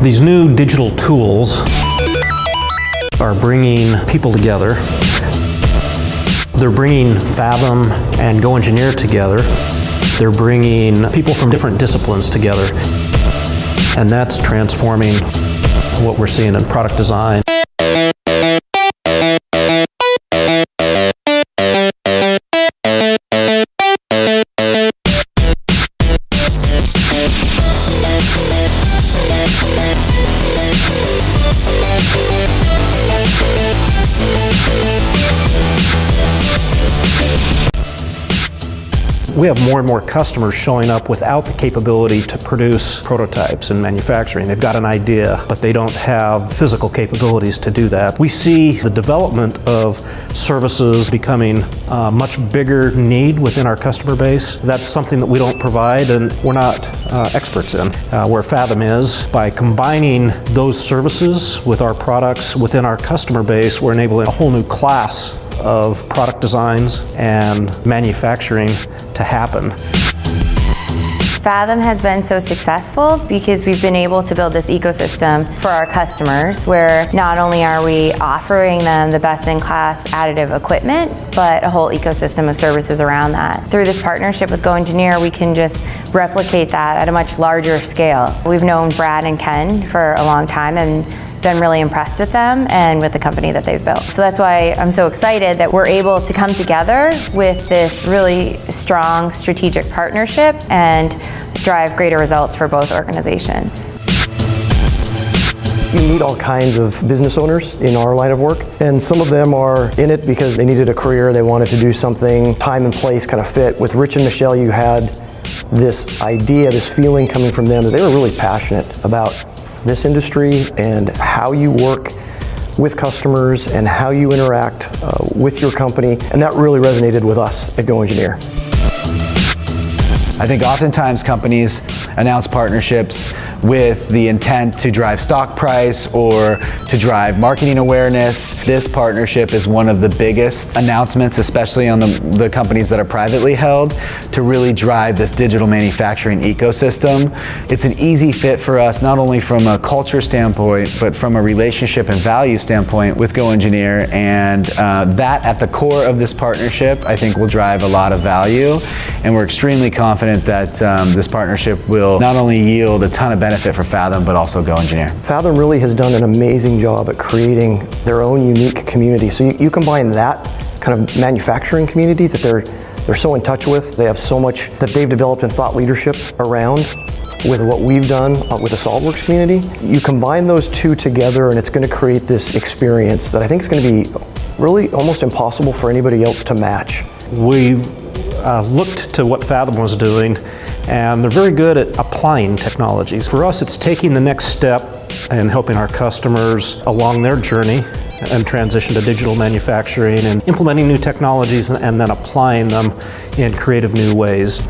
These new digital tools are bringing people together. They're bringing Fathom and GoEngineer together. They're bringing people from different disciplines together. And that's transforming what we're seeing in product design. We have more and more customers showing up without the capability to produce prototypes in manufacturing. They've got an idea, but they don't have physical capabilities to do that. We see the development of services becoming a much bigger need within our customer base. That's something that we don't provide and we're not experts in. Where Fathom is, by combining those services with our products within our customer base, we're enabling a whole new class of product designs and manufacturing to happen. Fathom has been so successful because we've been able to build this ecosystem for our customers where not only are we offering them the best-in-class additive equipment, but a whole ecosystem of services around that. Through this partnership with GoEngineer, we can just replicate that at a much larger scale. We've known Brad and Ken for a long time and been really impressed with them and with the company that they've built. So that's why I'm so excited that we're able to come together with this really strong strategic partnership and drive greater results for both organizations. You meet all kinds of business owners in our line of work, and some of them are in it because they needed a career, they wanted to do something, time and place kind of fit. With Rich and Michelle, you had this idea, this feeling coming from them that they were really passionate about this industry and how you work with customers and how you interact with your company, and that really resonated with us at GoEngineer. I think oftentimes companies announce partnerships with the intent to drive stock price or to drive marketing awareness. This partnership is one of the biggest announcements, especially on the companies that are privately held, to really drive this digital manufacturing ecosystem. It's an easy fit for us, not only from a culture standpoint, but from a relationship and value standpoint with GoEngineer, and that at the core of this partnership, I think will drive a lot of value, and we're extremely confident that this partnership will not only yield a ton of benefit for Fathom, but also GoEngineer. Fathom really has done an amazing job at creating their own unique community. So you combine that kind of manufacturing community that they're so in touch with, they have so much that they've developed in thought leadership around with what we've done with the SOLIDWORKS community. You combine those two together and it's going to create this experience that I think is going to be really almost impossible for anybody else to match. We've looked to what Fathom was doing, and they're very good at applying technologies. For us, it's taking the next step and helping our customers along their journey and transition to digital manufacturing and implementing new technologies and then applying them in creative new ways.